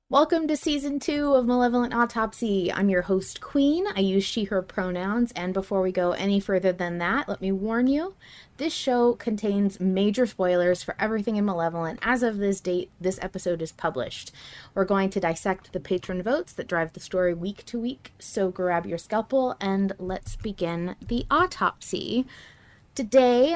Welcome to Season 2 of Malevolent Autopsy. I'm your host, Queen. I use she, her pronouns, and before we go any further than that, let me warn you, this show contains major spoilers for everything in Malevolent. As of this date, this episode is published. We're going to dissect the patron votes that drive the story week to week, so grab your scalpel and let's begin the autopsy. Today,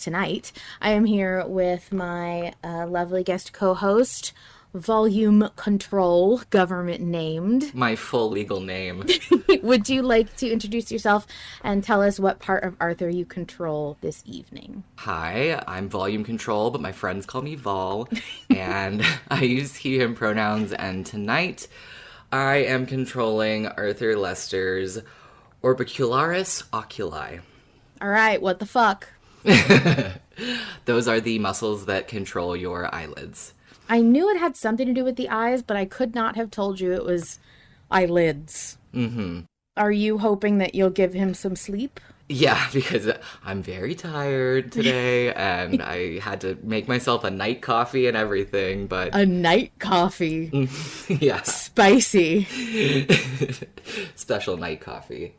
tonight, I am here with my lovely guest co-host, Volume Control, government named. My full legal name. Would you like to introduce yourself and tell us what part of Arthur you control this evening? Hi, I'm Volume Control, but my friends call me Vol, and I use he, him pronouns, and tonight I am controlling Arthur Lester's orbicularis oculi. All right, what the fuck? Those are the muscles that control your eyelids. I knew it had something to do with the eyes, but I could not have told you it was eyelids. Mm-hmm. Are you hoping that you'll give him some sleep? Yeah, because I'm very tired today, and I had to make myself a night coffee and everything, but... A night coffee? Yeah. Spicy. Special night coffee.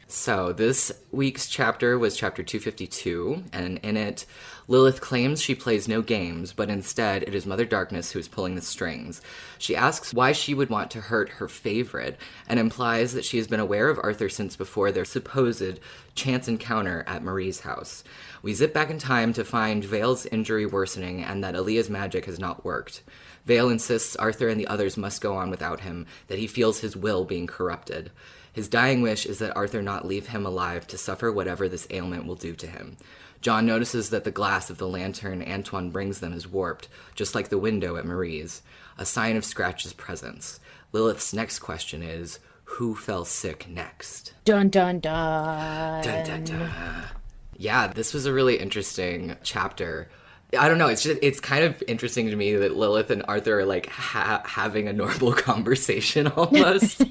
So this week's chapter was chapter 252, and in it, Lilith claims she plays no games, but instead it is Mother Darkness who is pulling the strings. She asks why she would want to hurt her favorite, and implies that she has been aware of Arthur since before their supposed chance encounter at Marie's house. We zip back in time to find Vale's injury worsening and that Aaliyah's magic has not worked. Vale insists Arthur and the others must go on without him, that he feels his will being corrupted. His dying wish is that Arthur not leave him alive to suffer whatever this ailment will do to him. John notices that the glass of the lantern Antoine brings them is warped, just like the window at Marie's, a sign of Scratch's presence. Lilith's next question is, who fell sick next? Dun dun dun. Dun dun dun. Yeah, this was a really interesting chapter. I don't know, it's kind of interesting to me that Lilith and Arthur are like having a normal conversation almost.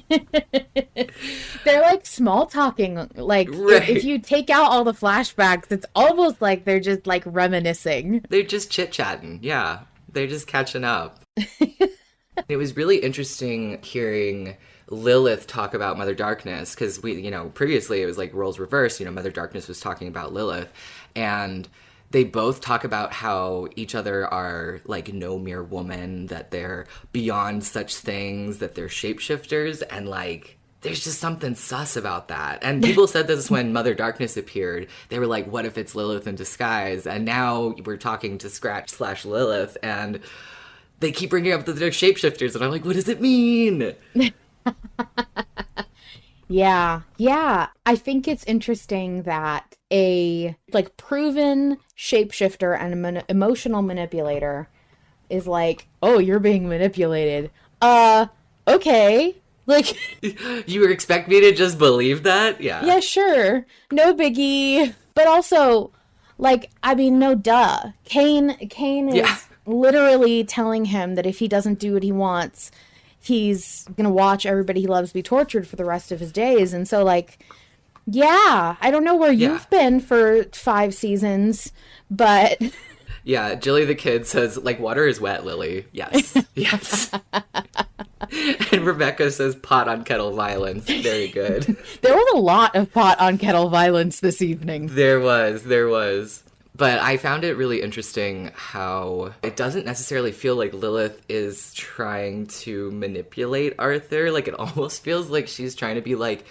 They're like small talking, like right. if you take out all the flashbacks, it's almost like they're just like reminiscing. They're just chit-chatting, yeah. They're just catching up. It was really interesting hearing Lilith talk about Mother Darkness, because previously it was like roles reversed, Mother Darkness was talking about Lilith, and they both talk about how each other are, like, no mere woman, that they're beyond such things, that they're shapeshifters, and, like, there's just something sus about that. And people said this when Mother Darkness appeared. They were like, what if it's Lilith in disguise? And now we're talking to Scratch/Lilith, and they keep bringing up that they're shapeshifters, and I'm like, what does it mean? Yeah. I think it's interesting that a proven shapeshifter and an emotional manipulator is like, oh, you're being manipulated. Okay. Like, you expect me to just believe that? Yeah. Yeah, sure. No biggie. But also, no duh. Kane is literally telling him that if he doesn't do what he wants, he's gonna watch everybody he loves be tortured for the rest of his days. And so, yeah, I don't know where you've been for 5 seasons, but... Yeah, Jilly the kid says, water is wet, Lily. Yes. Yes. And Rebecca says, pot on kettle violence. Very good. There was a lot of pot on kettle violence this evening. There was. But I found it really interesting how it doesn't necessarily feel like Lilith is trying to manipulate Arthur. It almost feels like she's trying to be like,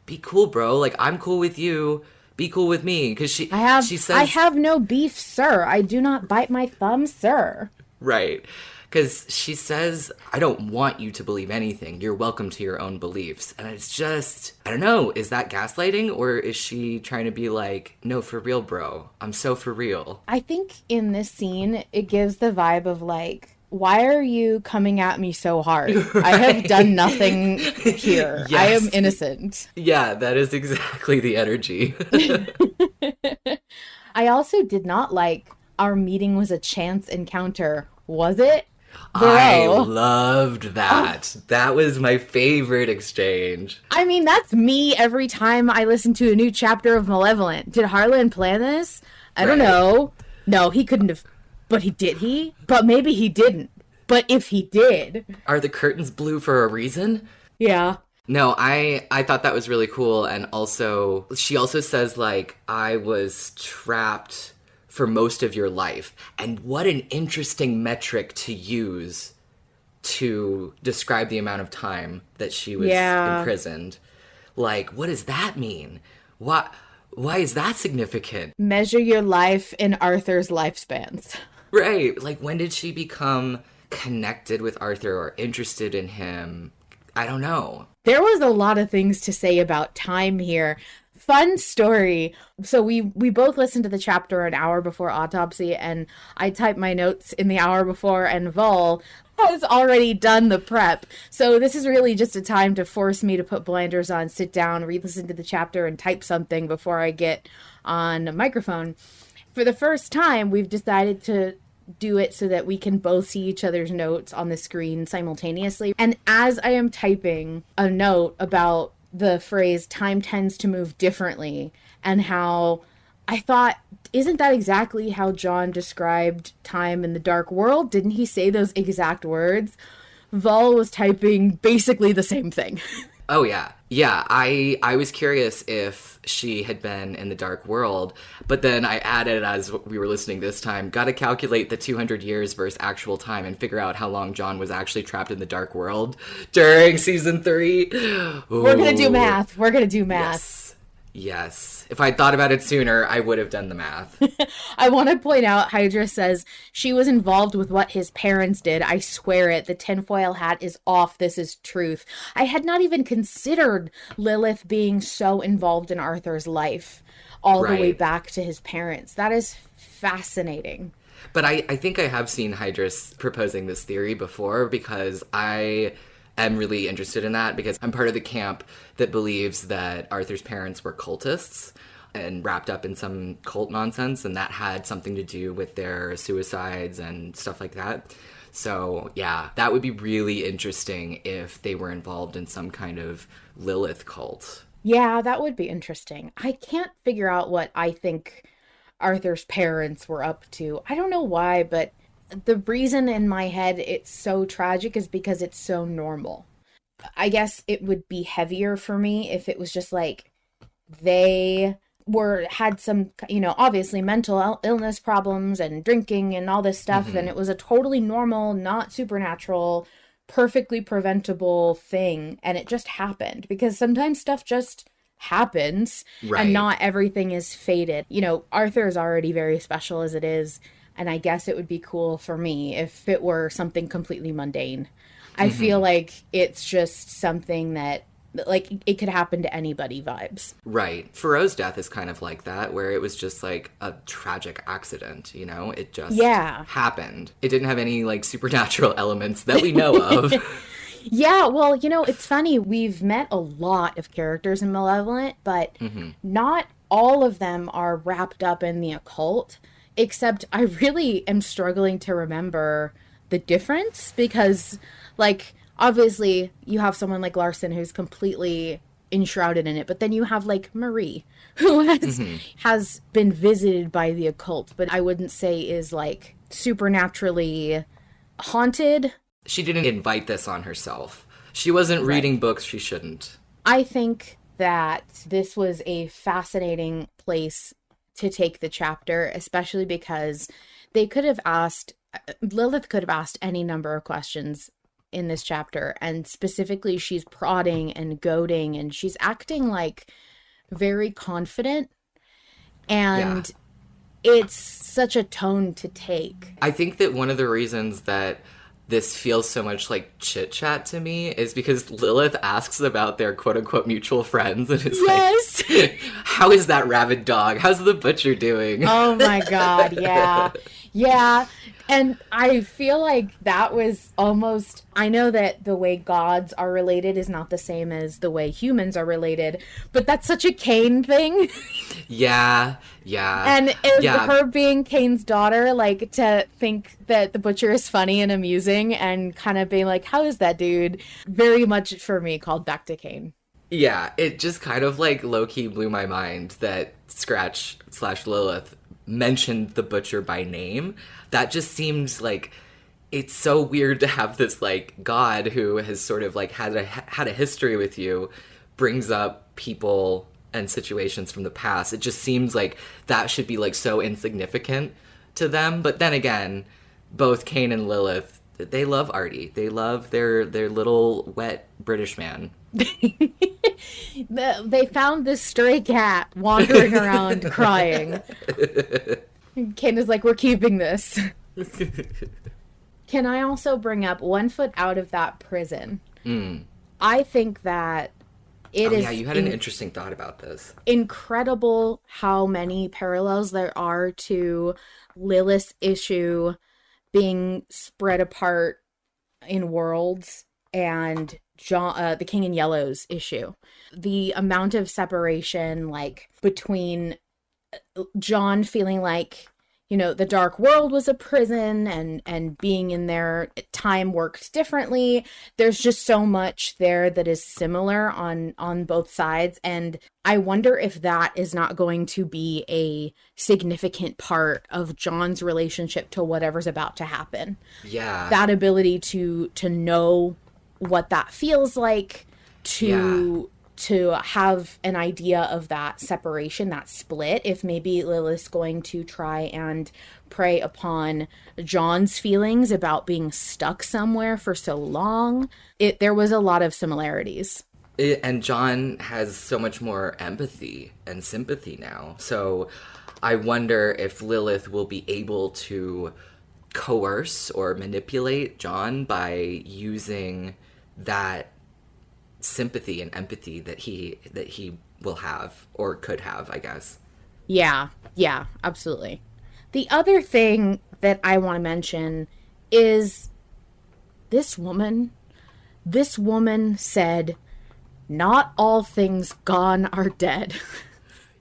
be cool, bro. I'm cool with you. Be cool with me. Because she says... I have no beef, sir. I do not bite my thumb, sir. Right. Because she says, I don't want you to believe anything. You're welcome to your own beliefs. And it's just, I don't know, is that gaslighting? Or is she trying to be like, no, for real, bro. I'm so for real. I think in this scene, it gives the vibe of why are you coming at me so hard? Right. I have done nothing here. Yes. I am innocent. Yeah, that is exactly the energy. I also did not like our meeting was a chance encounter. Was it? I Bro. loved that. That was my favorite exchange. I mean, that's me every time I listen to a new chapter of Malevolent. Did Harlan plan this? I don't Right. know. No, he couldn't have. But he? But maybe he didn't. But if he did. Are the curtains blue for a reason? Yeah. No, I thought that was really cool. And also, she also says, like, I was trapped for most of your life. And what an interesting metric to use to describe the amount of time that she was imprisoned. Like, what does that mean? Why is that significant? Measure your life in Arthur's lifespans. Right. Like, when did she become connected with Arthur or interested in him? I don't know. There was a lot of things to say about time here. Fun story. So we both listened to the chapter an hour before Autopsy, and I typed my notes in the hour before, and Vol has already done the prep. So this is really just a time to force me to put blinders on, sit down, re-listen to the chapter, and type something before I get on a microphone. For the first time, we've decided to do it so that we can both see each other's notes on the screen simultaneously. And as I am typing a note about the phrase time tends to move differently, and how I thought, isn't that exactly how John described time in the Dark World? Didn't he say those exact words? Vol was typing basically the same thing. Oh, yeah. Yeah, I was curious if she had been in the Dark World, but then I added, as we were listening this time, gotta calculate the 200 years versus actual time and figure out how long John was actually trapped in the Dark World during season 3. Ooh. We're gonna do math. We're gonna do math. Yes. If I'd thought about it sooner, I would have done the math. I want to point out, Hydra says, she was involved with what his parents did. I swear it. The tinfoil hat is off. This is truth. I had not even considered Lilith being so involved in Arthur's life all the way back to his parents. That is fascinating. But I think I have seen Hydrus proposing this theory before, because I am really interested in that, because I'm part of the camp that believes that Arthur's parents were cultists and wrapped up in some cult nonsense, and that had something to do with their suicides and stuff like that. So, yeah, that would be really interesting if they were involved in some kind of Lilith cult. Yeah, that would be interesting. I can't figure out what I think Arthur's parents were up to. I don't know why, but the reason in my head it's so tragic is because it's so normal. I guess it would be heavier for me if it was just like they had some, obviously mental illness problems and drinking and all this stuff, and it was a totally normal, not supernatural, perfectly preventable thing, and it just happened, because sometimes stuff just happens, and not everything is fated. Arthur is already very special as it is, and I guess it would be cool for me if it were something completely mundane. I feel like it's just something that, like, it could happen to anybody vibes. Right. Faro's death is kind of like that, where it was just like a tragic accident, It just happened. It didn't have any, like, supernatural elements that we know of. Yeah, well, it's funny. We've met a lot of characters in Malevolent, but not all of them are wrapped up in the occult. Except I really am struggling to remember the difference, because, like, obviously you have someone like Larson who's completely enshrouded in it, but then you have, like, Marie, who has been visited by the occult, but I wouldn't say is, like, supernaturally haunted. She didn't invite this on herself. She wasn't reading books she shouldn't. I think that this was a fascinating place to take the chapter, especially because Lilith could have asked any number of questions in this chapter, and specifically she's prodding and goading, and she's acting like very confident, and it's such a tone to take. I think that one of the reasons that this feels so much like chit chat to me is because Lilith asks about their quote unquote mutual friends and is like, how is that rabid dog? How's the butcher doing? Oh my God. Yeah. Yeah. And I feel like that was almost, I know that the way gods are related is not the same as the way humans are related, but that's such a Cain thing. Yeah, yeah, And is yeah. her being Cain's daughter, like, to think that the butcher is funny and amusing and kind of being like, how is that dude? Very much for me called back to Cain. Yeah, it just kind of like low-key blew my mind that Scratch slash Lilith mentioned the butcher by name. That just seems like it's so weird to have this like god who has sort of like had a history with you brings up people and situations from the past. It just seems like that should be like so insignificant to them. But then again, both Cain and Lilith, they love Artie. They love their little wet British man. They found this stray cat wandering around crying. Cain is like, we're keeping this. Can I also bring up 1 foot out of that prison? I think that it is. Yeah, you had an interesting thought about this. Incredible how many parallels there are to Lilith's issue being spread apart in worlds and John, the King in Yellow's issue. The amount of separation, like, between John feeling like, you know, the dark world was a prison and being in there, time worked differently. There's just so much there that is similar on both sides. And I wonder if that is not going to be a significant part of John's relationship to whatever's about to happen. Yeah. That ability to know what that feels like, to have an idea of that separation, that split. If maybe Lilith's going to try and prey upon John's feelings about being stuck somewhere for so long. There was a lot of similarities. And John has so much more empathy and sympathy now. So I wonder if Lilith will be able to coerce or manipulate John by using that sympathy and empathy that he will have or could have, I guess. Yeah, absolutely. The other thing that I want to mention is this woman said, not all things gone are dead.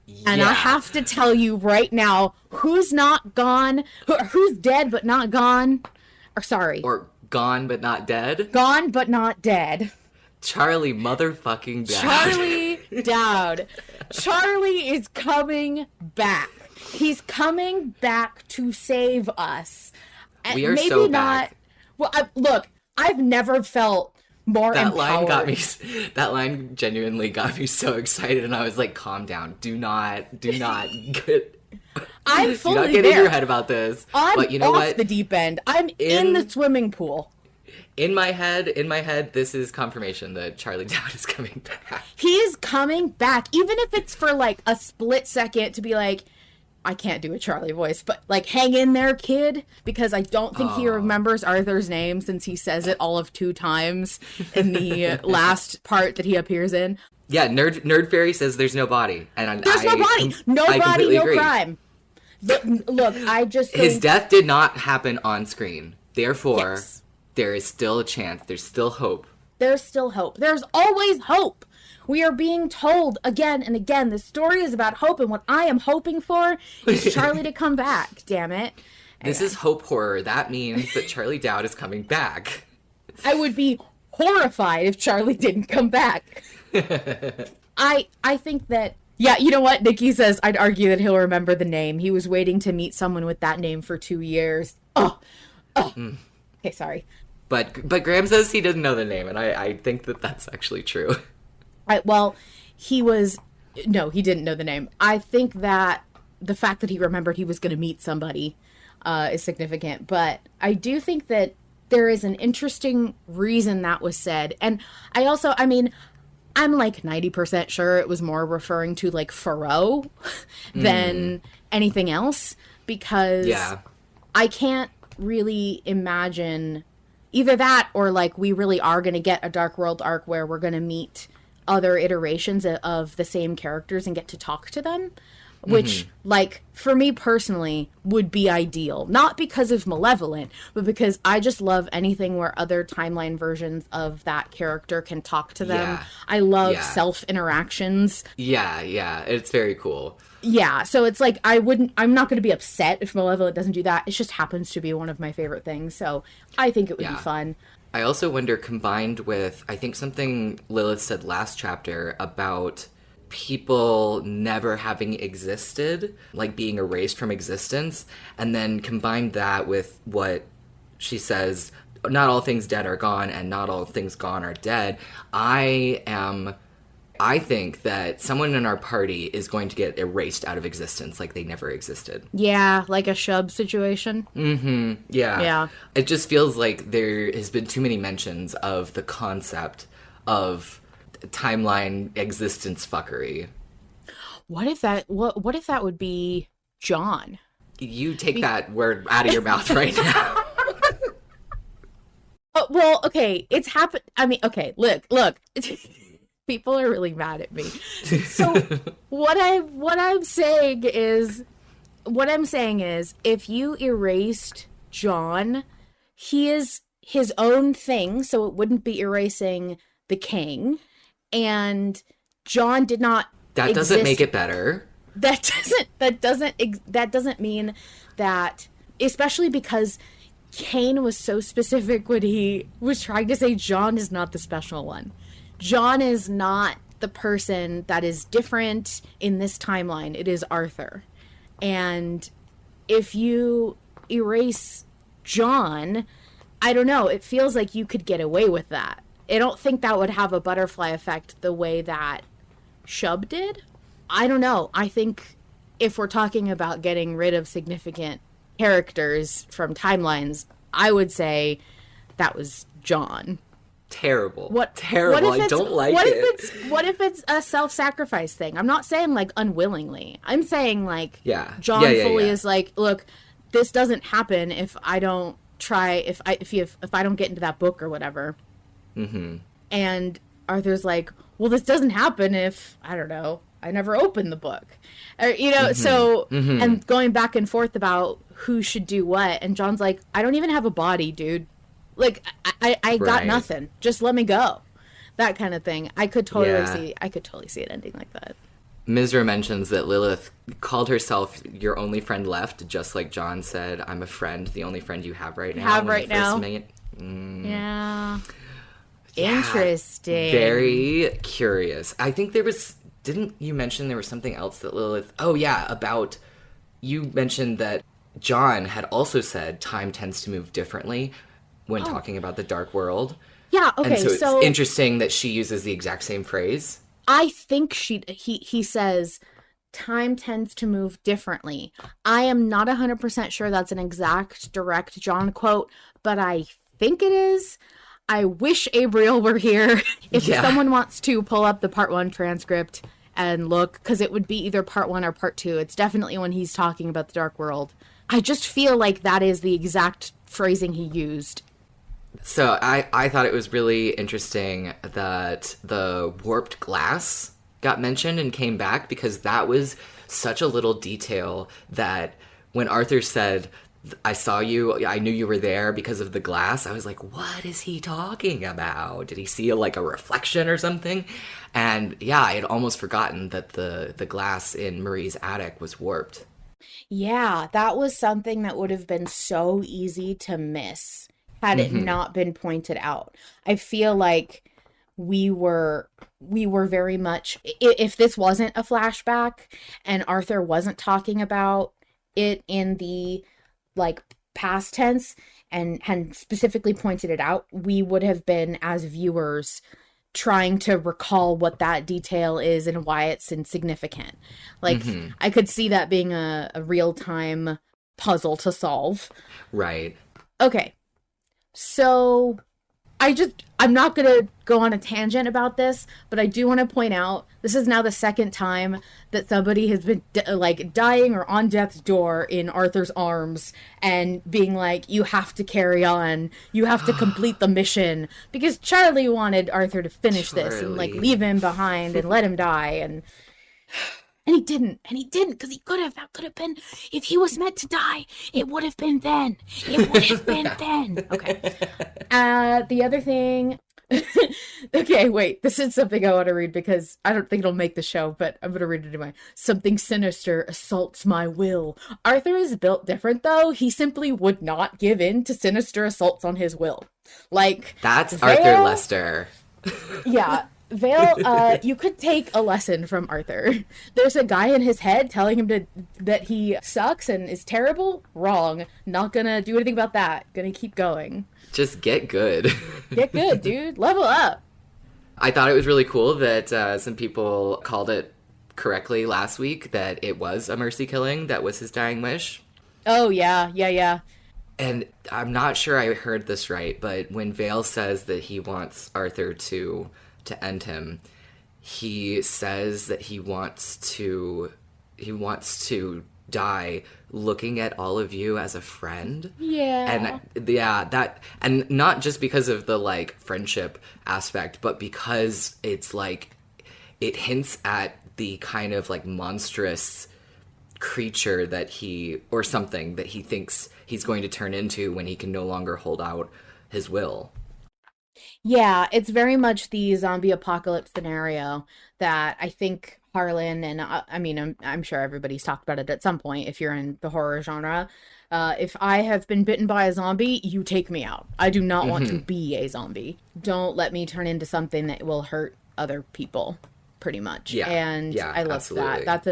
Yeah. And I have to tell you right now, who's not gone, who's dead but not gone, or gone but not dead. Gone but not dead. Charlie motherfucking Dowd. Charlie Dowd. Charlie is coming back. He's coming back to save us. We are so back. Well, look, I've never felt more empowered. That line genuinely got me so excited, and I was like, calm down. Do not get... I'm fully do not get there. in your head about this. I'm but you know off what? the deep end. I'm in the swimming pool. In my head, this is confirmation that Charlie Dowd is coming back. He is coming back, even if it's for like a split second to be like, I can't do a Charlie voice, but like, hang in there, kid, because I don't think he remembers Arthur's name since he says it all of 2 times in the last part that he appears in. Yeah, Nerd Fairy says there's no body, and there's no body, no body, no crime. But look, I just think... his death did not happen on screen, therefore. Yes. There is still a chance. There's still hope. There's still hope. There's always hope. We are being told again and again, the story is about hope, and what I am hoping for is Charlie to come back, damn it. This is hope horror. That means that Charlie Dowd is coming back. I would be horrified if Charlie didn't come back. I think that, yeah, you know what? Nikki says, I'd argue that he'll remember the name. He was waiting to meet someone with that name for 2 years. Okay, sorry. But Graham says he doesn't know the name, and I think that that's actually true. Well, he didn't know the name. I think that the fact that he remembered he was going to meet somebody is significant. But I do think that there is an interesting reason that was said. And I'm like 90% sure it was more referring to like Faro than anything else. Because I can't really imagine either that or like we really are going to get a Dark World arc where we're going to meet other iterations of the same characters and get to talk to them. which, like, for me personally, would be ideal. Not because of Malevolent, but because I just love anything where other timeline versions of that character can talk to them. Yeah. I love Yeah. self-interactions. Yeah, it's very cool. Yeah, so it's like, I'm not going to be upset if Malevolent doesn't do that. It just happens to be one of my favorite things, so I think it would be fun. I also wonder, combined with, I think something Lilith said last chapter about people never having existed, like being erased from existence, and then combine that with what she says, not all things dead are gone and not all things gone are dead. I think that someone in our party is going to get erased out of existence like they never existed. Yeah, like a Shub situation. Yeah. It just feels like there has been too many mentions of the concept of timeline existence fuckery. What if that would be John? You take that word out of your mouth right now. Well, okay, it's happened. I mean, okay, look. People are really mad at me. So what I'm saying is if you erased John, he is his own thing, so it wouldn't be erasing the king, and John did not That doesn't make it better. That doesn't mean that, especially because Kane was so specific when he was trying to say John is not the special one. John is not the person that is different in this timeline. It is Arthur. And if you erase John, I don't know, it feels like you could get away with that. I don't think that would have a butterfly effect the way that Shub did. I don't know. I think if we're talking about getting rid of significant characters from timelines, I would say that was John. Terrible. Terrible. I don't like it. What if it's a self-sacrifice thing? I'm not saying like unwillingly. I'm saying like John fully is like, look, this doesn't happen if I don't try, if I don't get into that book or whatever. Mm-hmm. And Arthur's like, well, this doesn't happen if, I don't know, I never opened the book. Or, so, and going back and forth about who should do what. And John's like, I don't even have a body, dude. Like, I got nothing. Just let me go. That kind of thing. I could totally see it ending like that. Mizra mentions that Lilith called herself your only friend left, just like John said, I'm a friend, the only friend you have right now. Yeah. Interesting. Very curious. I think didn't you mention there was something else that Lilith, about, you mentioned that John had also said time tends to move differently when talking about the dark world. Yeah, okay, and so it's interesting that she uses the exact same phrase. I think he says time tends to move differently. I am not 100% sure that's an exact direct John quote, but I think it is. I wish Abriel were here. If someone wants to pull up the part 1 transcript and look, because it would be either part 1 or part 2. It's definitely when he's talking about the dark world. I just feel like that is the exact phrasing he used. So I thought it was really interesting that the warped glass got mentioned and came back, because that was such a little detail that when Arthur said, I saw you, I knew you were there because of the glass, I was like, what is he talking about? Did he see a reflection or something? And I had almost forgotten that the glass in Marie's attic was warped. Yeah, that was something that would have been so easy to miss had it not been pointed out. I feel like we were very much, if this wasn't a flashback and Arthur wasn't talking about it in the past tense and specifically pointed it out, we would have been, as viewers, trying to recall what that detail is and why it's insignificant. I could see that being a real-time puzzle to solve. Right. Okay. So I'm not going to go on a tangent about this, but I do want to point out this is now the second time that somebody has been dying or on death's door in Arthur's arms and being like, you have to carry on. You have to complete the mission, because Charlie wanted Arthur to finish this and leave him behind and let him die. And And he didn't, because he could have. That could have been, if he was meant to die, it would have been then. It would have been then. Okay. The other thing, okay, wait, this is something I want to read because I don't think it'll make the show, but I'm going to read it anyway. Something sinister assaults my will. Arthur is built different, though. He simply would not give in to sinister assaults on his will. Like, that's Arthur Lester. Yeah. Vale, you could take a lesson from Arthur. There's a guy in his head telling him that he sucks and is terrible. Wrong. Not gonna do anything about that. Gonna keep going. Just get good. Get good, dude. Level up. I thought it was really cool that some people called it correctly last week, that it was a mercy killing. That was his dying wish. Oh, yeah. And I'm not sure I heard this right, but when Vale says that he wants Arthur to end him, he says that he wants to die looking at all of you as a friend. Yeah. And not just because of the like friendship aspect, but because it's like it hints at the kind of like monstrous creature that he thinks he's going to turn into when he can no longer hold out his will. Yeah, it's very much the zombie apocalypse scenario that I think Harlan and I mean, I'm sure everybody's talked about it at some point if you're in the horror genre. If I have been bitten by a zombie, you take me out. I do not want to be a zombie. Don't let me turn into something that will hurt other people, pretty much. Yeah, and yeah, I love absolutely. that.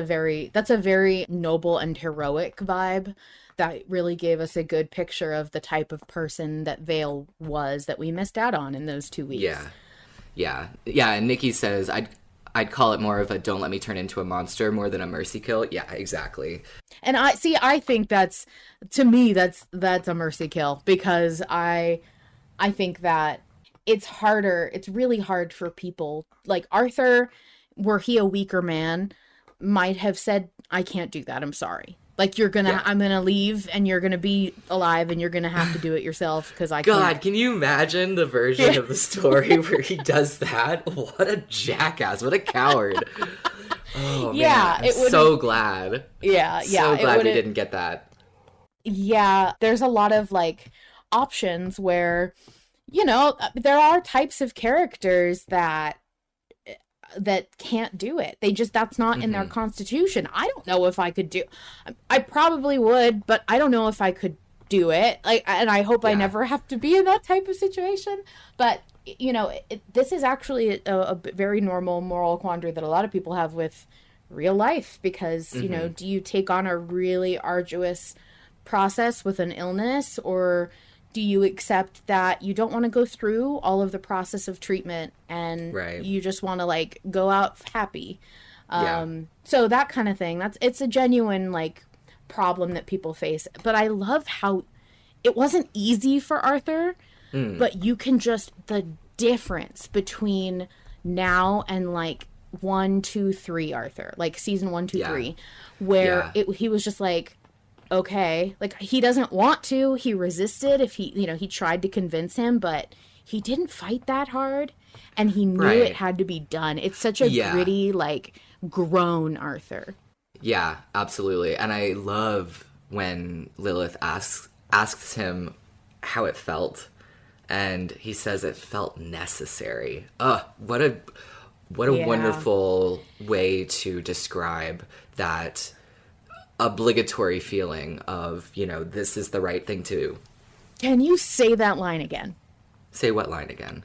That's a very noble and heroic vibe. That really gave us a good picture of the type of person that Vale was that we missed out on in those 2 weeks. Yeah. And Nikki says, I'd call it more of a don't let me turn into a monster more than a mercy kill. Yeah, exactly. And I think that's a mercy kill, because I think that it's really hard for people. Like Arthur, were he a weaker man, might have said, I can't do that, I'm sorry. Like, I'm gonna leave, and you're gonna be alive, and you're gonna have to do it yourself, because I can't. God, can you imagine the version of the story where he does that? What a jackass! What a coward! Oh yeah, man, I'm so glad. Yeah. So glad we didn't get that. Yeah, there's a lot of like options where, there are types of characters that can't do it. That's not in their constitution. I don't know if I could I probably would, but I don't know if I could do it. Like, and I hope I never have to be in that type of situation. But, this is actually a very normal moral quandary that a lot of people have with real life, because, do you take on a really arduous process with an illness, or do you accept that you don't want to go through all of the process of treatment and you just want to like go out happy? So that kind of thing, it's a genuine like problem that people face. But I love how it wasn't easy for Arthur, but you can the difference between now and like 1, 2, 3 Arthur, like season 1, 2, 3, where he was just like, okay, like he doesn't want to, he resisted. If he tried to convince him, but he didn't fight that hard, and he knew it had to be done. It's such a gritty, like grown Arthur. Yeah, absolutely. And I love when Lilith asks him how it felt, and he says it felt necessary. What a wonderful way to describe that obligatory feeling of, this is the right thing to do. Can you say that line again? Say what line again?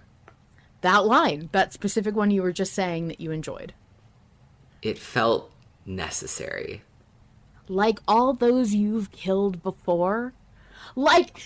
That specific one you were just saying that you enjoyed. It felt necessary. Like all those you've killed before? Like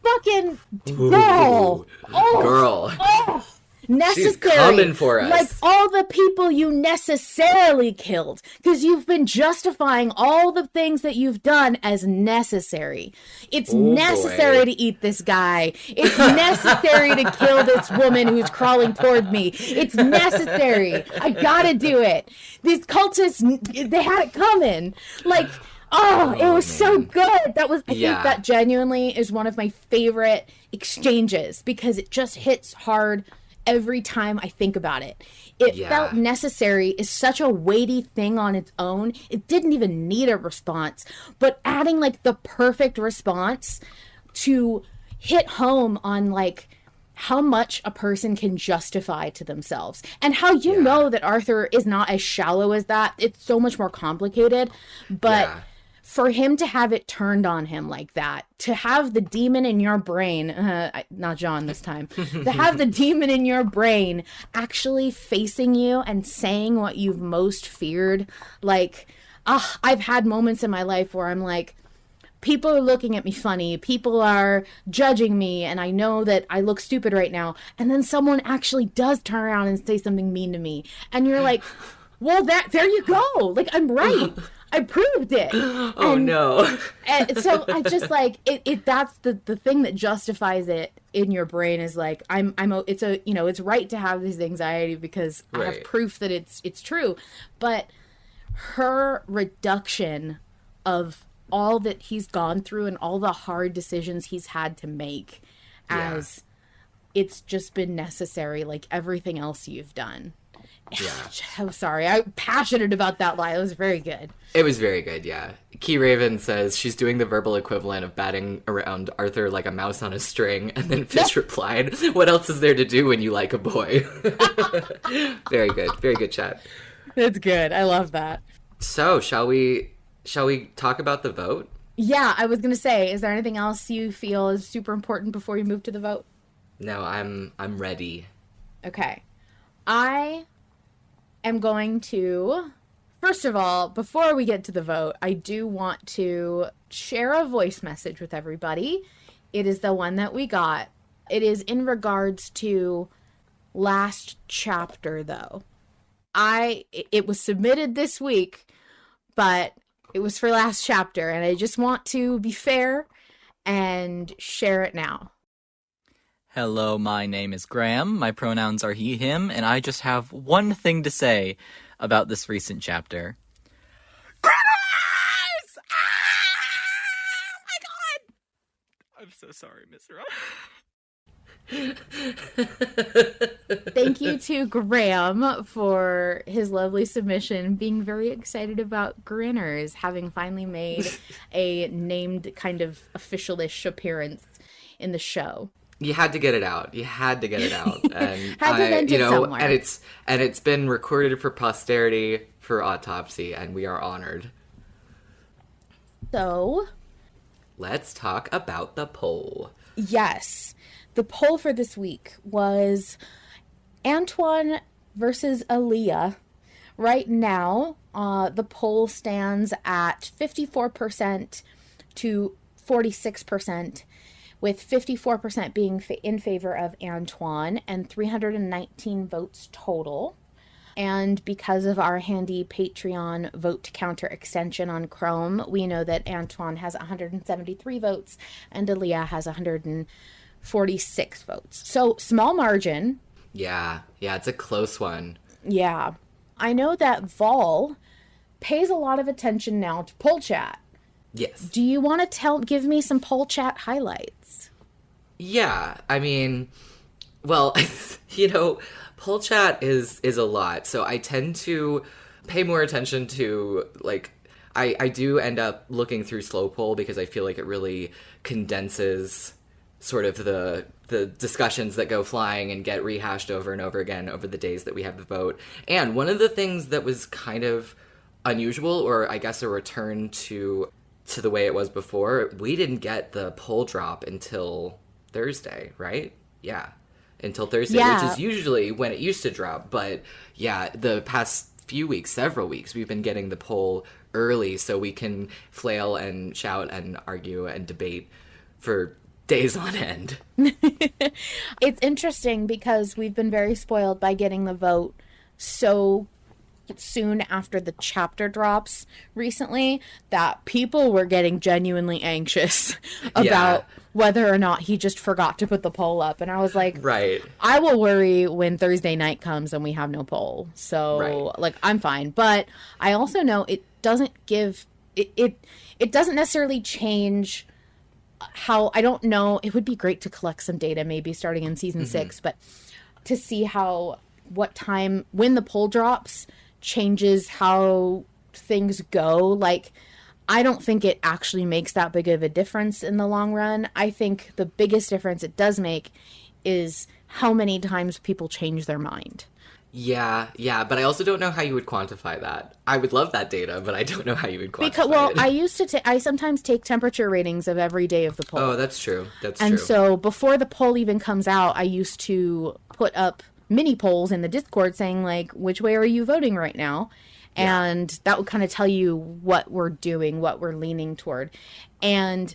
fucking girl. Girl. Oh. Necessary. She's coming for us. Like all the people you necessarily killed, because you've been justifying all the things that you've done as necessary. It's necessary to eat this guy. It's necessary to kill this woman who's crawling toward me. It's necessary. I gotta do it. These cultists, they had it coming. Like, it was so good. I think that genuinely is one of my favorite exchanges, because it just hits hard every time I think about it. It felt necessary. Is such a weighty thing on its own. It didn't even need a response, but adding like the perfect response to hit home on like how much a person can justify to themselves, and how you know that Arthur is not as shallow as that. It's so much more complicated, but for him to have it turned on him like that, to have the demon in your brain, not John this time, to have the demon in your brain actually facing you and saying what you've most feared. Like, I've had moments in my life where I'm like, people are looking at me funny, people are judging me, and I know that I look stupid right now. And then someone actually does turn around and say something mean to me. And you're like, well, there you go. Like, I'm right. I proved it. Oh, no. And so I just like it that's the thing that justifies it in your brain is like, it's right to have this anxiety because I have proof that it's true. But her reduction of all that he's gone through and all the hard decisions he's had to make as it's just been necessary, like everything else you've done. Yeah. I'm sorry. I'm passionate about that line. It was very good. It was very good, yeah. Key Raven says she's doing the verbal equivalent of batting around Arthur like a mouse on a string, and then Fish replied, what else is there to do when you like a boy? Very good. Very good chat. That's good. I love that. So, shall we talk about the vote? Yeah, I was going to say, is there anything else you feel is super important before you move to the vote? No, I'm ready. Okay. I am going to, first of all, before we get to the vote, I do want to share a voice message with everybody. It is the one that we got. It is in regards to last chapter, though. It was submitted this week, but it was for last chapter, and I just want to be fair and share it now. Hello, my name is Graham. My pronouns are he, him, and I just have one thing to say about this recent chapter. Critters! Oh my god! I'm so sorry, Miss Ross. Thank you to Graham for his lovely submission, being very excited about Grinners having finally made a named kind of official-ish appearance in the show. You had to get it out. And had to vent it somewhere. and it's been recorded for posterity for Autopsy, and we are honored. So, let's talk about the poll. Yes. The poll for this week was Antoine versus Aaliyah. Right now, the poll stands at 54% to 46%, with 54% being in favor of Antoine and 319 votes total. And because of our handy Patreon vote counter extension on Chrome, we know that Antoine has 173 votes and Aaliyah has 146 votes. So, small margin. Yeah, it's a close one. Yeah. I know that Vol pays a lot of attention now to poll chat. Yes. Do you want to give me some poll chat highlights? Yeah, I mean, well, poll chat is a lot. So I tend to pay more attention to, like, I do end up looking through slow poll because I feel like it really condenses sort of the discussions that go flying and get rehashed over and over again over the days that we have the vote. And one of the things that was kind of unusual, or I guess a return to the way it was before, we didn't get the poll drop until Thursday, right? Yeah, until Thursday, yeah. Which is usually when it used to drop. But yeah, the past few weeks, several weeks, we've been getting the poll early so we can flail and shout and argue and debate for days on end. It's interesting because we've been very spoiled by getting the vote so soon after the chapter drops recently that people were getting genuinely anxious about whether or not he just forgot to put the poll up. And I was like, right, I will worry when Thursday night comes and we have no poll. So like, I'm fine. But I also know it doesn't give it doesn't necessarily change how, I don't know, it would be great to collect some data maybe starting in season 6, but to see how what time when the poll drops changes how things go. Like, I don't think it actually makes that big of a difference in the long run. I think the biggest difference it does make is how many times people change their mind. Yeah, but I also don't know how you would quantify that. I would love that data, but I don't know how you would quantify it. I sometimes take temperature ratings of every day of the poll. Oh, that's true. And so before the poll even comes out, I used to put up mini polls in the Discord saying, like, which way are you voting right now? And that would kind of tell you what we're doing, what we're leaning toward. And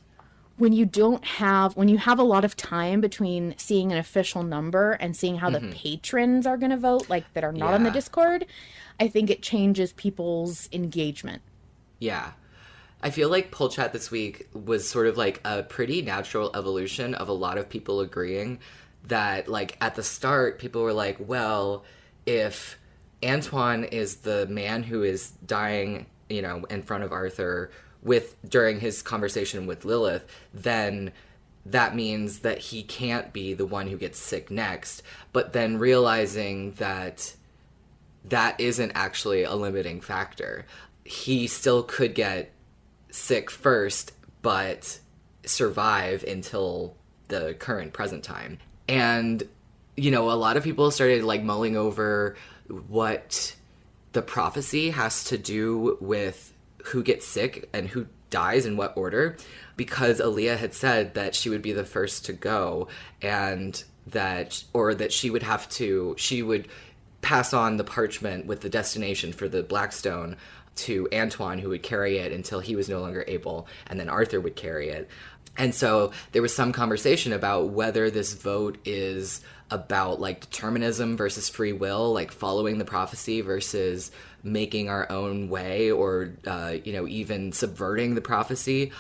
when you have a lot of time between seeing an official number and seeing how the patrons are going to vote, like, that are not on the Discord, I think it changes people's engagement. Yeah. I feel like Poll Chat this week was sort of like a pretty natural evolution of a lot of people agreeing that, like, at the start, people were like, well, if Antoine is the man who is dying, in front of Arthur during his conversation with Lilith, then that means that he can't be the one who gets sick next. But then realizing that that isn't actually a limiting factor. He still could get sick first, but survive until the current present time. And, a lot of people started, like, mulling over what the prophecy has to do with who gets sick and who dies in what order, because Aaliyah had said that she would be the first to go, and that she would pass on the parchment with the destination for the Blackstone to Antoine, who would carry it until he was no longer able, and then Arthur would carry it. And so there was some conversation about whether this vote is about, like, determinism versus free will, like following the prophecy versus making our own way, or, even subverting the prophecy.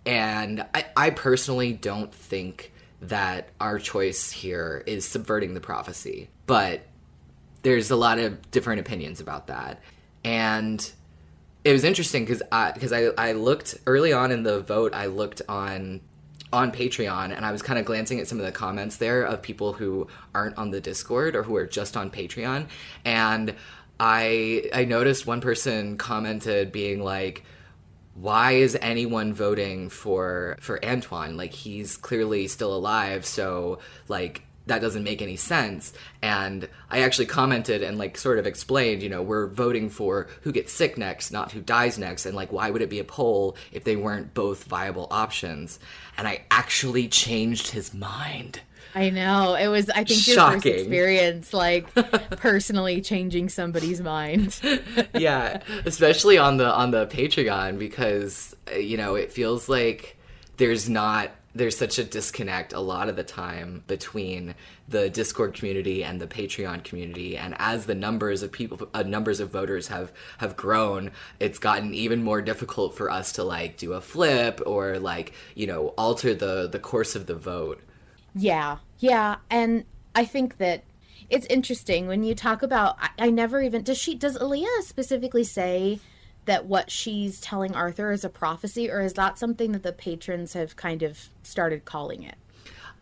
And I personally don't think that our choice here is subverting the prophecy, but there's a lot of different opinions about that. And it was interesting because I looked early on in the vote. I looked on Patreon, and I was kind of glancing at some of the comments there of people who aren't on the Discord or who are just on Patreon, and I noticed one person commented being like, why is anyone voting for Antoine? Like, he's clearly still alive, so, like, that doesn't make any sense. And I actually commented and, like, sort of explained, we're voting for who gets sick next, not who dies next. And, like, why would it be a poll if they weren't both viable options? And I actually changed his mind. I know. It was, I think, Shocking. your first experience, like, personally changing somebody's mind. Yeah, especially on the Patreon, because, it feels like there's such a disconnect a lot of the time between the Discord community and the Patreon community. And as the numbers of voters have grown, it's gotten even more difficult for us to, like, do a flip or, like, alter the course of the vote. Yeah. And I think that it's interesting when you talk about, I never even, does Aaliyah specifically say that what she's telling Arthur is a prophecy, or is that something that the patrons have kind of started calling it?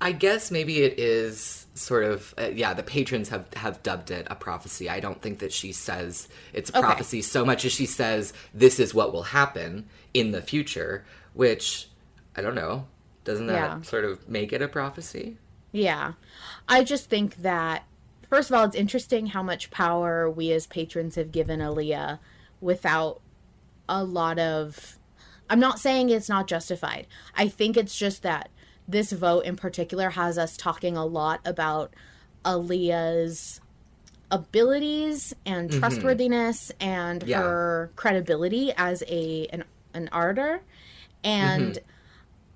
I guess maybe it is sort of, the patrons have dubbed it a prophecy. I don't think that she says it's a prophecy so much as she says this is what will happen in the future, which, I don't know, doesn't that sort of make it a prophecy? Yeah. I just think that, first of all, it's interesting how much power we as patrons have given Aaliyah without a lot of... I'm not saying it's not justified. I think it's just that this vote in particular has us talking a lot about Aaliyah's abilities and trustworthiness and her credibility as an arter. And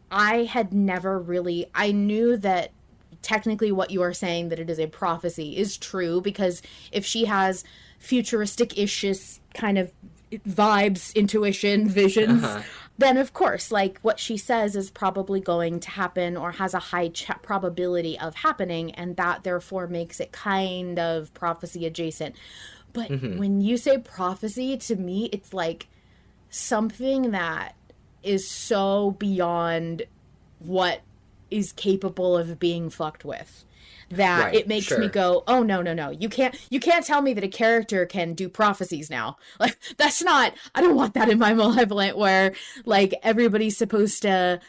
I had never really... I knew that technically what you are saying, that it is a prophecy, is true, because if she has futuristic-ish kind of vibes, intuition, visions, then of course, like, what she says is probably going to happen or has a high probability of happening, and that therefore makes it kind of prophecy adjacent. But when you say prophecy, to me, it's like something that is so beyond what is capable of being fucked with. That Right, it makes me sure. go, oh no, you can't tell me that a character can do prophecies now. Like, that's not, I don't want that in my Malevolent, where like everybody's supposed to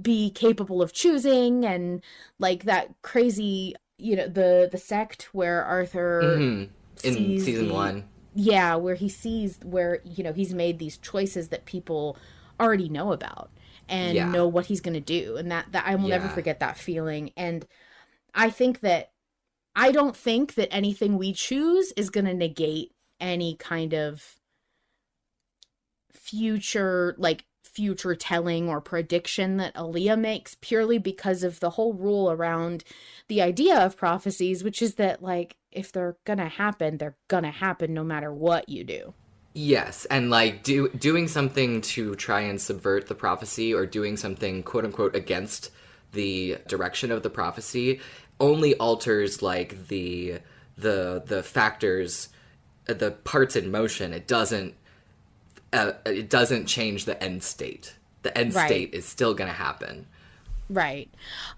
be capable of choosing, and like that crazy, the sect where Arthur In sees season the, 1. yeah, where he sees where, he's made these choices that people already know about and Yeah. know what he's going to do, and that I will never Yeah. forget that feeling. And I think that I don't think that anything we choose is going to negate any kind of future telling or prediction that Aaliyah makes, purely because of the whole rule around the idea of prophecies, which is that, like, if they're gonna happen no matter what you do. Yes, and like doing something to try and subvert the prophecy, or doing something quote unquote against the direction of the prophecy, only alters like the factors, the parts in motion. It doesn't change the end state. The end Right. state is still going to happen. Right.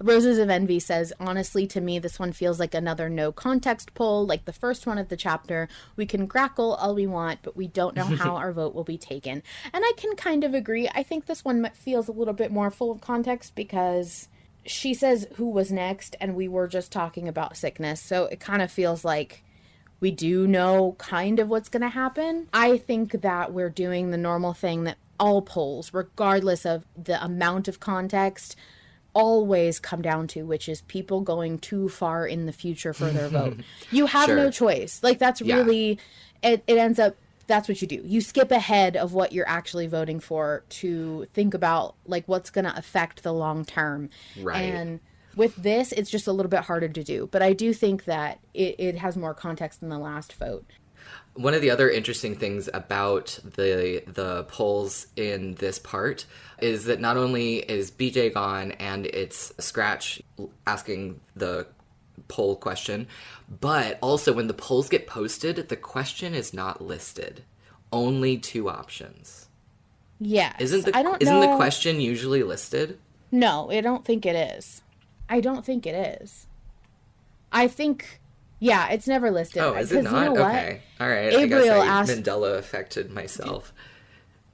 Roses of Envy says, honestly, to me, this one feels like another no context poll, like the first one of the chapter. We can grackle all we want, but we don't know how our vote will be taken. And I can kind of agree. I think this one feels a little bit more full of context, because she says who was next, and we were just talking about sickness. So it kind of feels like we do know kind of what's going to happen. I think that we're doing the normal thing that all polls, regardless of the amount of context, always come down to, which is people going too far in the future for their vote. You have Sure. no choice. Like, that's Yeah. really, it ends up, that's what you do. You skip ahead of what you're actually voting for to think about, like, what's going to affect the long term. Right. And with this, it's just a little bit harder to do. But I do think that it has more context than the last vote. One of the other interesting things about the polls in this part is that not only is BJ gone and it's Scratch asking the poll question, but also when the polls get posted, the question is not listed. Only 2 options. Yes. Isn't I don't the know. question usually listed? No, I don't think it is. I don't think it is. I think, yeah, it's never listed. Oh, is it Because not? you know what? Okay. All right. Abriel I guess asked- Mandela affected myself.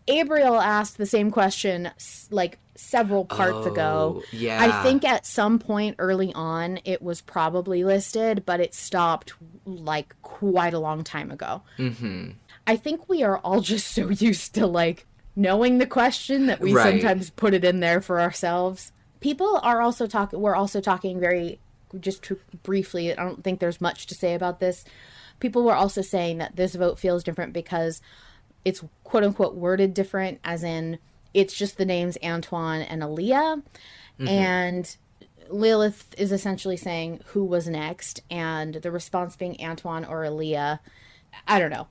Abriel asked the same question like several parts ago. Yeah. I think at some point early on it was probably listed, but it stopped like quite a long time ago. Mm-hmm. I think we are all just so used to like knowing the question that we Right. sometimes put it in there for ourselves. People are also talking, we're also talking very, just to briefly, I don't think there's much to say about this. People were also saying that this vote feels different because it's quote unquote worded different, as in it's just the names Antoine and Aaliyah. And Lilith is essentially saying who was next, and the response being Antoine or Aaliyah. I don't know.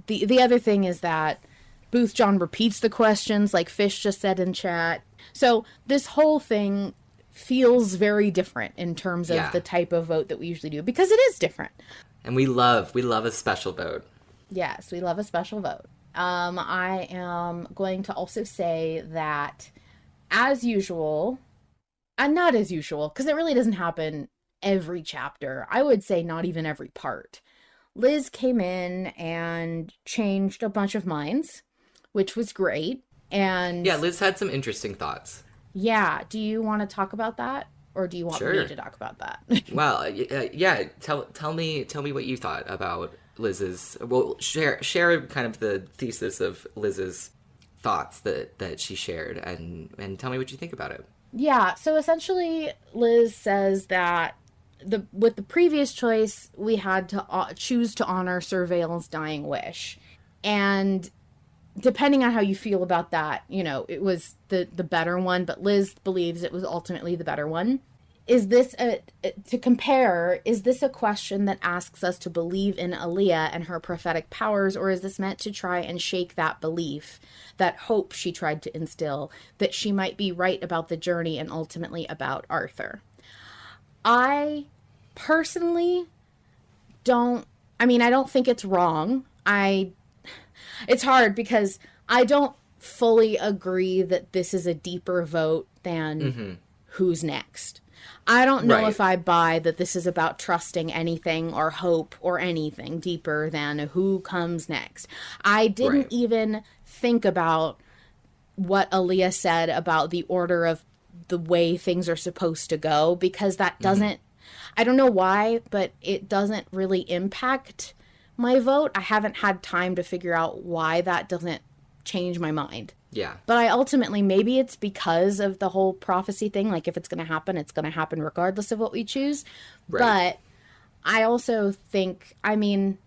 The other thing is that Booth John repeats the questions like Fish just said in chat. So this whole thing feels very different in terms of Yeah. the type of vote that we usually do, because it is different. And we love a special vote. Yes, we love a special vote. I am going to also say that, as usual, and not as usual, because it really doesn't happen every chapter. I would say not even every part. Liz came in and changed a bunch of minds, which was great. And Yeah, Liz had some interesting thoughts. yeah, do you want to talk about that? Or do you want Sure. me to talk about that? Well, yeah. Tell me what you thought about Liz's. Well, share kind of the thesis of Liz's thoughts that she shared, and tell me what you think about it. Yeah, so essentially Liz says that with the previous choice, we had to choose to honor Sir Vale's dying wish. And depending on how you feel about that, it was the better one, but Liz believes it was ultimately the better one. Is this to compare, is this a question that asks us to believe in Aaliyah and her prophetic powers, or is this meant to try and shake that belief, that hope she tried to instill, that she might be right about the journey and ultimately about Arthur? I personally don't think it's wrong. It's hard because I don't fully agree that this is a deeper vote than who's next. I don't know Right. if I buy that this is about trusting anything or hope or anything deeper than who comes next. I didn't Right. even think about what Aaliyah said about the order of the way things are supposed to go, because that doesn't, I don't know why, but it doesn't really impact my vote. I haven't had time to figure out why that doesn't change my mind. Yeah. But I ultimately, maybe it's because of the whole prophecy thing. Like, if it's going to happen, it's going to happen regardless of what we choose. Right. But I also think, I mean,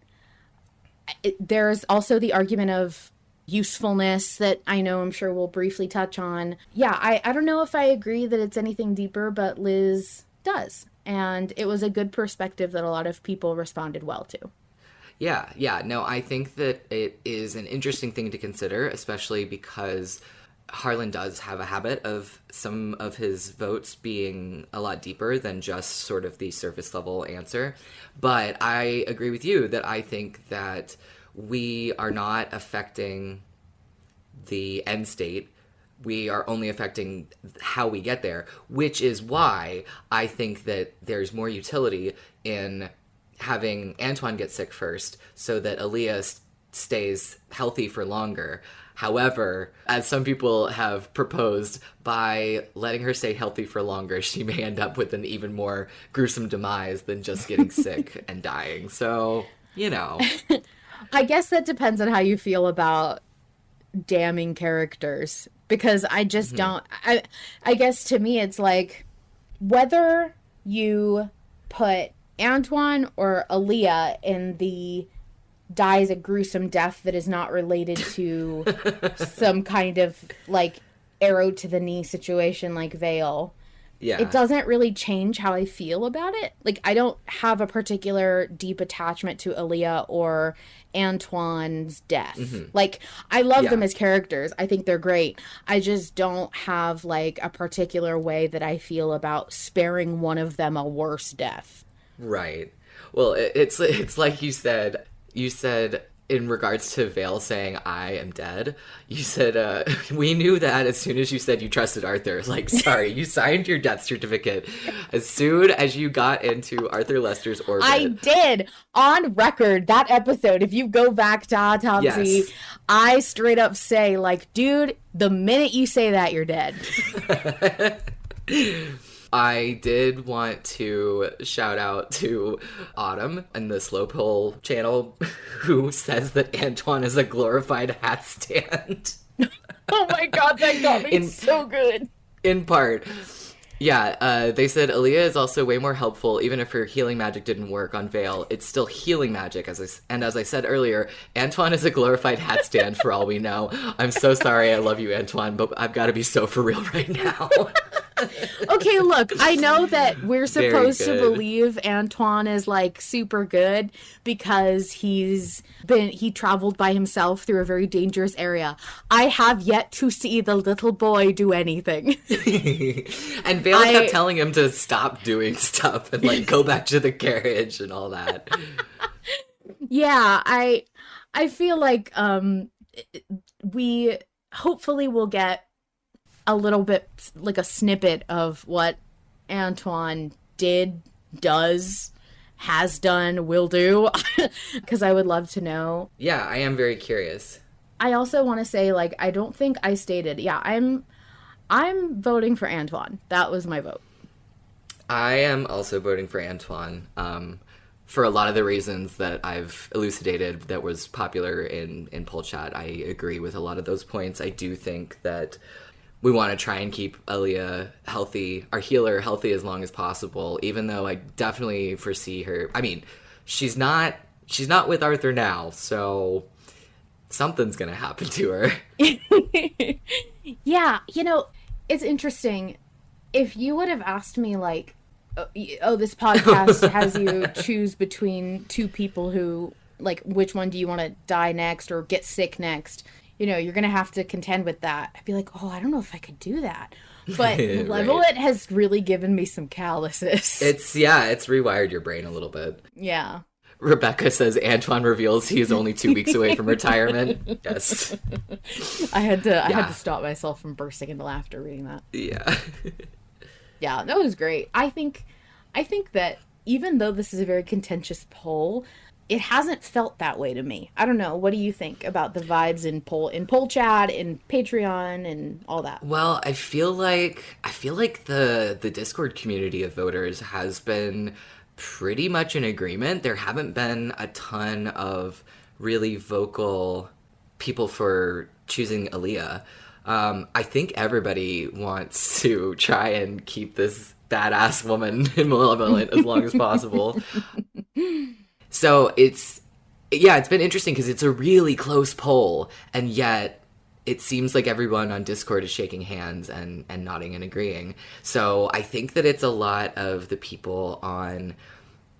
there's also the argument of usefulness that I know I'm sure we'll briefly touch on. Yeah, I don't know if I agree that it's anything deeper, but Liz does. And it was a good perspective that a lot of people responded well to. Yeah. No, I think that it is an interesting thing to consider, especially because Harlan does have a habit of some of his votes being a lot deeper than just sort of the surface level answer. But I agree with you that I think that we are not affecting the end state. We are only affecting how we get there, which is why I think that there's more utility in having Antoine get sick first so that Aaliyah stays healthy for longer. However, as some people have proposed, by letting her stay healthy for longer, she may end up with an even more gruesome demise than just getting sick and dying. So, you know. I guess that depends on how you feel about damning characters, because I just don't, I guess to me it's like, whether you put Antoine or Aaliyah in the dies a gruesome death that is not related to some kind of like arrow to the knee situation like Vale, Yeah. it doesn't really change how I feel about it. Like, I don't have a particular deep attachment to Aaliyah or Antoine's death. Like, I love them as characters. I think they're great. I just don't have like a particular way that I feel about sparing one of them a worse death. Right. Well, it's like you said in regards to Vale saying, I am dead, you said, we knew that as soon as you said you trusted Arthur. Like, sorry, you signed your death certificate as soon as you got into Arthur Lester's orbit. I did. On record, that episode, if you go back to Autopsy, Yes. I straight up say, like, dude, the minute you say that, you're dead. I did want to shout out to Autumn in the Slope Hole channel, who says that Antoine is a glorified hat stand. Oh my god, that got me so good. In part. Yeah, they said Aaliyah is also way more helpful, even if her healing magic didn't work on Vale. It's still healing magic, as I said earlier, Antoine is a glorified hat stand for all we know. I'm so sorry, I love you, Antoine, but I've got to be so for real right now. Okay, look, I know that we're supposed to good. believe Antoine is like super good because he traveled by himself through a very dangerous area. I have yet to see the little boy do anything. And Vale kept telling him to stop doing stuff and like go back to the carriage and all that. Yeah, I feel like we hopefully will get a little bit like a snippet of what Antoine does, has done, will do, because I would love to know. Yeah, I am very curious. I also want to say, like, I don't think I stated, yeah, I'm voting for Antoine. That was my vote. I am also voting for Antoine, for a lot of the reasons that I've elucidated that was popular in poll chat. I agree with a lot of those points. I do think that we want to try and keep Aaliyah healthy, our healer healthy as long as possible, even though I definitely foresee her. I mean, she's not with Arthur now, so something's going to happen to her. Yeah, it's interesting. If you would have asked me, like, this podcast has you choose between two people who, like, which one do you want to die next or get sick next? You're going to have to contend with that. I'd be like, oh, I don't know if I could do that. But Malevolent has really given me some calluses. It's rewired your brain a little bit. Yeah. Rebecca says Antoine reveals he is only 2 weeks away from retirement. Yes. I had to stop myself from bursting into laughter reading that. Yeah. Yeah, that was great. I think that even though this is a very contentious poll, it hasn't felt that way to me. I don't know. What do you think about the vibes in poll chat, in Patreon, and all that? Well, I feel like the Discord community of voters has been pretty much in agreement. There haven't been a ton of really vocal people for choosing Aaliyah. I think everybody wants to try and keep this badass woman in Malevolent as long as possible. So it's been interesting because it's a really close poll, and yet it seems like everyone on Discord is shaking hands and nodding and agreeing. So I think that it's a lot of the people on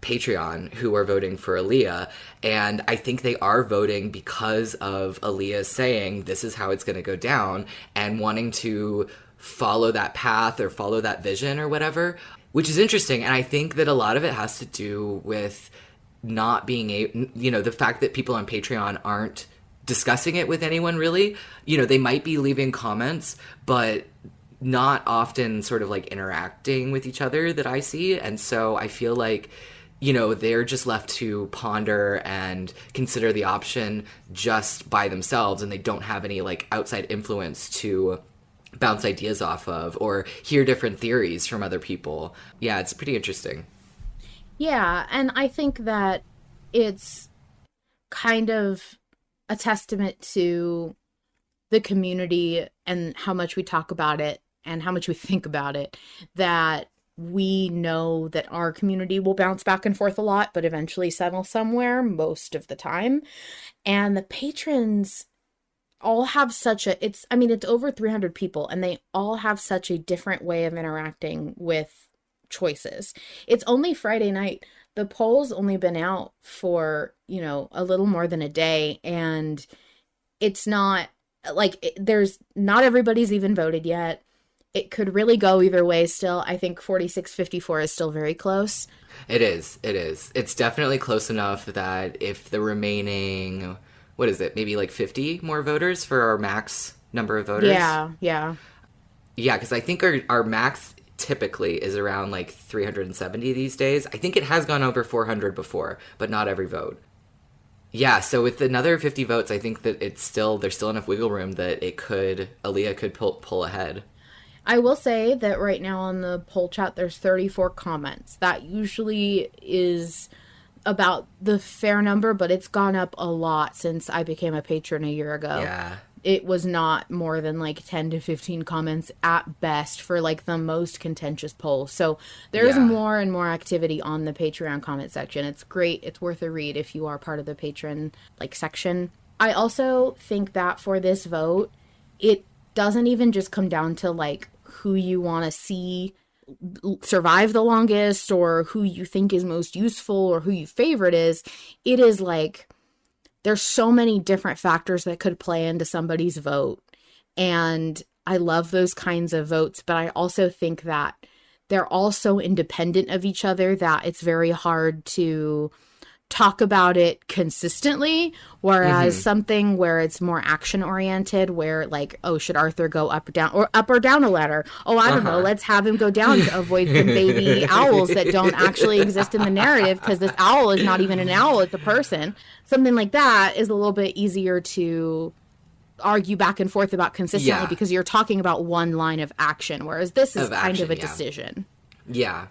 Patreon who are voting for Aaliyah, and I think they are voting because of Aaliyah saying this is how it's going to go down and wanting to follow that path or follow that vision or whatever, which is interesting. And I think that a lot of it has to do with not being the fact that people on Patreon aren't discussing it with anyone really. They might be leaving comments, but not often sort of like interacting with each other that I see. And so I feel like, they're just left to ponder and consider the option just by themselves, and they don't have any like outside influence to bounce ideas off of or hear different theories from other people. Yeah, it's pretty interesting. Yeah, and I think that it's kind of a testament to the community and how much we talk about it and how much we think about it, that we know that our community will bounce back and forth a lot, but eventually settle somewhere most of the time. And the patrons all have it's over 300 people, and they all have such a different way of interacting with choices. It's only Friday night. The poll's only been out for, a little more than a day, and it's not there's not everybody's even voted yet. It could really go either way still. I think 46-54 is still very close. It is. It's definitely close enough that if the remaining, what is it, maybe like 50 more voters for our max number of voters? Yeah. Yeah, because I think our max typically is around like 370 these days. I think it has gone over 400 before, but not every vote. Yeah, so with another 50 votes, I think that there's still enough wiggle room that Aaliyah could pull ahead. I will say that right now on the poll chat, there's 34 comments. That usually is about the fair number, but it's gone up a lot since I became a patron a year ago. Yeah. It was not more than like 10 to 15 comments at best for like the most contentious poll. So there's more and more activity on the Patreon comment section. It's great. It's worth a read if you are part of the patron section. I also think that for this vote, it doesn't even just come down to who you want to see survive the longest or who you think is most useful or who your favorite is. It is there's so many different factors that could play into somebody's vote. And I love those kinds of votes, but I also think that they're all so independent of each other that it's very hard to talk about it consistently, whereas something where it's more action oriented, where should Arthur go up or down a ladder? Oh, I don't know, let's have him go down to avoid the baby owls that don't actually exist in the narrative, because this owl is not even an owl, it's a person. Something like that is a little bit easier to argue back and forth about consistently, because you're talking about one line of action, whereas this is kind of a decision. Yeah,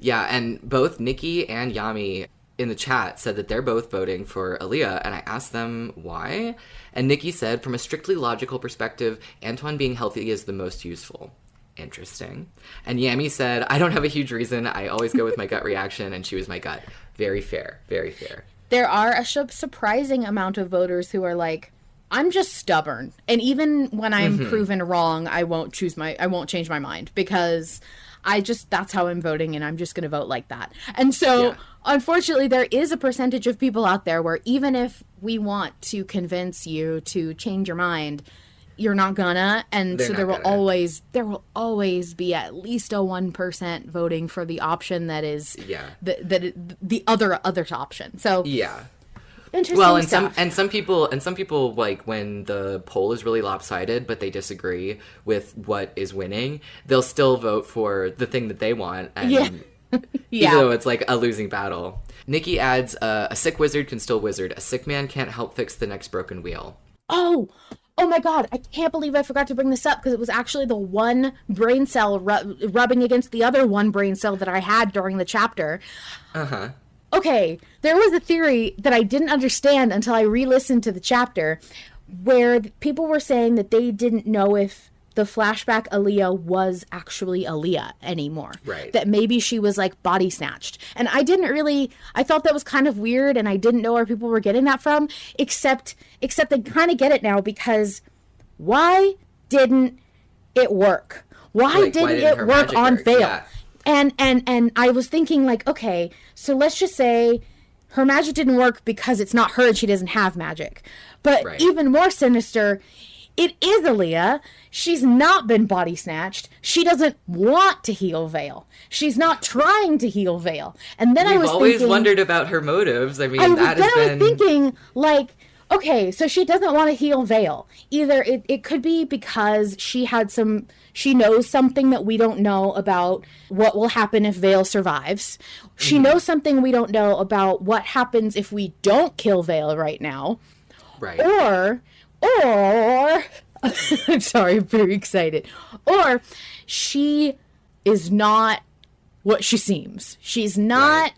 and both Nikki and Yami in the chat said that they're both voting for Aaliyah, and I asked them why. And Nikki said, from a strictly logical perspective, Antoine being healthy is the most useful. Interesting. And Yami said, I don't have a huge reason. I always go with my gut reaction, and she was my gut. Very fair. Very fair. There are a surprising amount of voters who are I'm just stubborn. And even when I'm proven wrong, I won't change my mind, because that's how I'm voting, and I'm just going to vote like that. And so, unfortunately, there is a percentage of people out there where even if we want to convince you to change your mind, you're not gonna. And so there will always be at least a 1% voting for the option that is the other option. So yeah. interesting Well, and stuff. some people like when the poll is really lopsided, but they disagree with what is winning, they'll still vote for the thing that they want, and Yeah. even though it's like a losing battle. Nikki adds, a sick wizard can still wizard. A sick man can't help fix the next broken wheel. Oh my God, I can't believe I forgot to bring this up because it was actually the one brain cell rubbing against the other one brain cell that I had during the chapter. Uh-huh. Okay, there was a theory that I didn't understand until I re-listened to the chapter where people were saying that they didn't know if the flashback Aaliyah was actually Aaliyah anymore. Right. That maybe she was like body snatched. And I thought that was kind of weird and I didn't know where people were getting that from, except I kind of get it now because why didn't it work? Why didn't it her work magic on work? Vale? Yeah. And I was thinking like, okay, so let's just say her magic didn't work because it's not her and she doesn't have magic. But Right. even more sinister, it is Aaliyah. She's not been body snatched. She doesn't want to heal Vale. She's not trying to heal Vale. And then I We've was always thinking, wondered about her motives. I mean, I that has was been... thinking, like, okay, so she doesn't want to heal Vale. Either it could be because she knows something that we don't know about what will happen if Vale survives. She knows something we don't know about what happens if we don't kill Vale right now. Right. Or I'm sorry, I'm very excited. Or she is not what she seems. She's not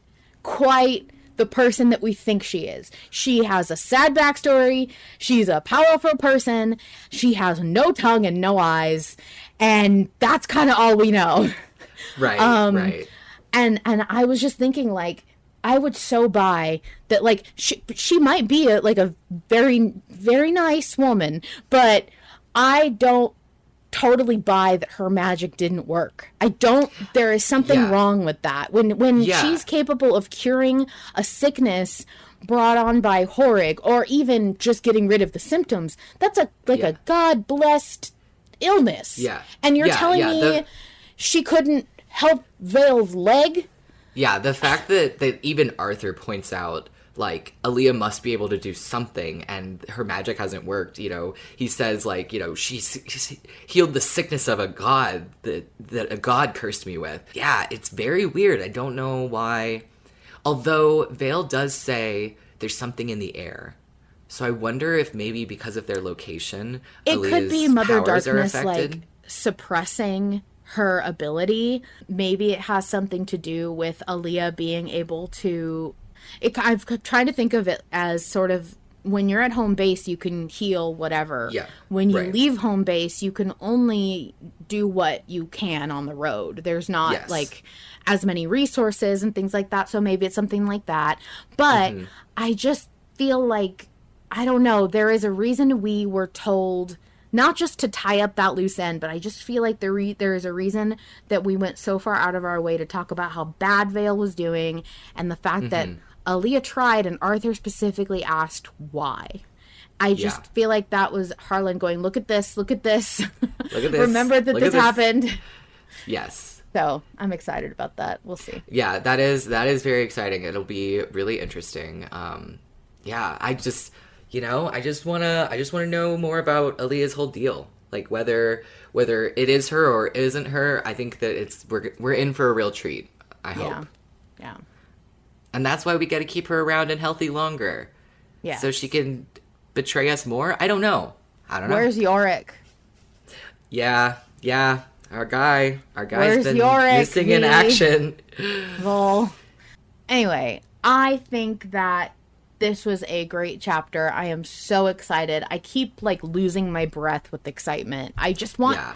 quite the person that we think she is. She has a sad backstory. She's a powerful person. She has no tongue and no eyes. And that's kind of all we know. Right, right. And I was just thinking, like, I would so buy that, like, she might be a very, very nice woman, but I don't totally buy that her magic didn't work. There is something wrong with that. When she's capable of curing a sickness brought on by Horig, or even just getting rid of the symptoms, that's a God-blessed illness. Yeah. And you're telling me she couldn't help Vale's leg? Yeah, the fact that even Arthur points out, like, Aaliyah must be able to do something, and her magic hasn't worked, you know. He says, like, you know, she's healed the sickness of a god that a god cursed me with. Yeah, it's very weird. I don't know why. Although Vale does say there's something in the air. So I wonder if maybe because of their location, it Aaliyah's could be Mother powers are Darkness, affected. like, suppressing her ability. Maybe it has something to do with Aaliyah being able to... I've tried to think of it as sort of, when you're at home base, you can heal whatever. Yeah, when you right. leave home base, you can only do what you can on the road. There's not, like, as many resources and things like that, so maybe it's something like that. But I just feel like, I don't know, there is a reason we were told... not just to tie up that loose end, but I just feel like there is a reason that we went so far out of our way to talk about how bad Vale was doing, and the fact that Aaliyah tried and Arthur specifically asked why. I just feel like that was Harlan going, look at this, look at this. Look at this. Remember that this happened. Yes. So I'm excited about that. We'll see. Yeah, that is very exciting. It'll be really interesting. I just... You know, I just wanna know more about Aaliyah's whole deal. Like whether it is her or isn't her. I think that we're in for a real treat. I hope. Yeah. And that's why we got to keep her around and healthy longer. Yeah. So she can betray us more. I don't know. Where's Yorick? Yeah. Our guy's Where's been Yorick, missing in action. Well, anyway, I think that this was a great chapter. I am so excited. I keep, like, losing my breath with excitement. I just want... Yeah.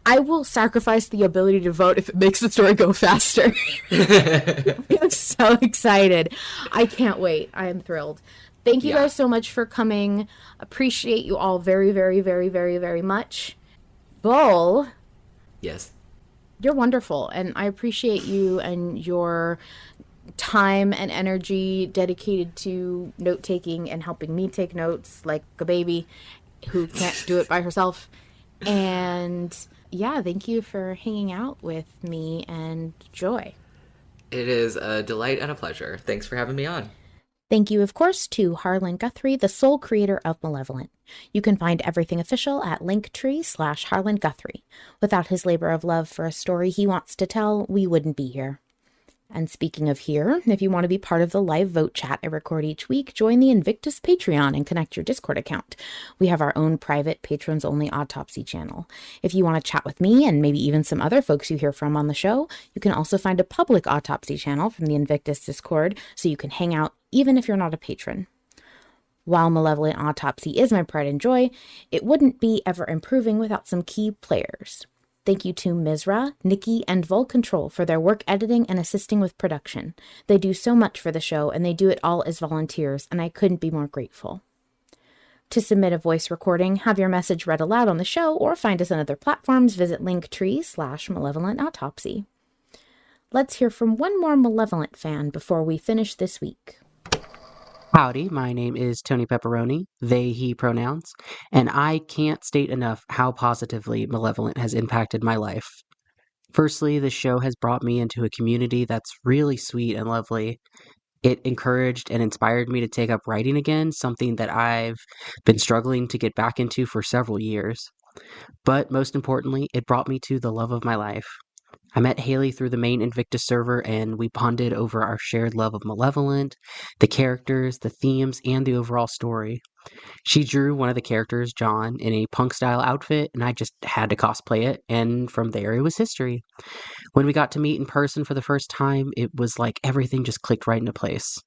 I will sacrifice the ability to vote if it makes the story go faster. I'm so excited. I can't wait. I am thrilled. Thank you guys so much for coming. Appreciate you all very, very, very, very, very much. Bull. Yes. You're wonderful, and I appreciate you and your time and energy dedicated to note-taking and helping me take notes like a baby who can't do it by herself. And yeah, thank you for hanging out with me and Joy. It is a delight and a pleasure. Thanks for having me on. Thank you, of course, to Harlan Guthrie, the sole creator of Malevolent. You can find everything official at linktree/Harlan Guthrie. Without his labor of love for a story he wants to tell, we wouldn't be here. And speaking of here, if you want to be part of the live vote chat I record each week, join the Invictus Patreon and connect your Discord account. We have our own private patrons-only autopsy channel. If you want to chat with me and maybe even some other folks you hear from on the show, you can also find a public autopsy channel from the Invictus Discord so you can hang out even if you're not a patron. While Malevolent Autopsy is my pride and joy, it wouldn't be ever improving without some key players. Thank you to Mizra, Nikki, and Vol Control for their work editing and assisting with production. They do so much for the show, and they do it all as volunteers, and I couldn't be more grateful. To submit a voice recording, have your message read aloud on the show, or find us on other platforms, visit linktree/Malevolent Autopsy. Let's hear from one more Malevolent fan before we finish this week. Howdy, my name is Tony Pepperoni, they, he pronouns, and I can't state enough how positively Malevolent has impacted my life. Firstly, the show has brought me into a community that's really sweet and lovely. It encouraged and inspired me to take up writing again, something that I've been struggling to get back into for several years. But most importantly, it brought me to the love of my life. I met Haley through the main Invictus server, and we bonded over our shared love of Malevolent, the characters, the themes, and the overall story. She drew one of the characters, John, in a punk-style outfit, and I just had to cosplay it, and from there it was history. When we got to meet in person for the first time, it was like everything just clicked right into place.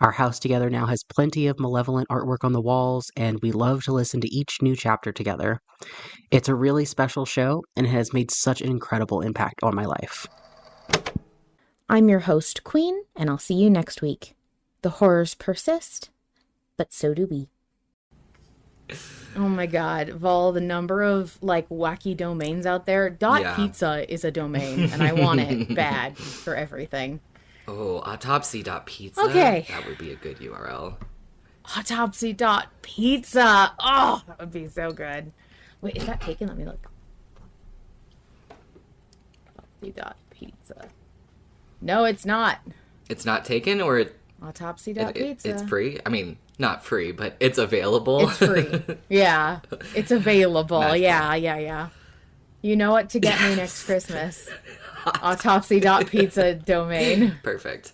Our house together now has plenty of Malevolent artwork on the walls, and we love to listen to each new chapter together. It's a really special show, and it has made such an incredible impact on my life. I'm your host, Queen, and I'll see you next week. The horrors persist, but so do we. Oh my god, Vol, the number of, wacky domains out there. .pizza is a domain, and I want it bad for everything. Oh, autopsy.pizza? Okay. That would be a good URL. Autopsy.pizza. Oh, that would be so good. Wait, is that taken? Let me look. Autopsy.pizza. No, it's not. It's not taken, or Autopsy.pizza. it's free? I mean, not free, but it's available. It's free. Yeah. It's available. Magical. Yeah. You know what to get me next Christmas. Autopsy.pizza domain. Perfect.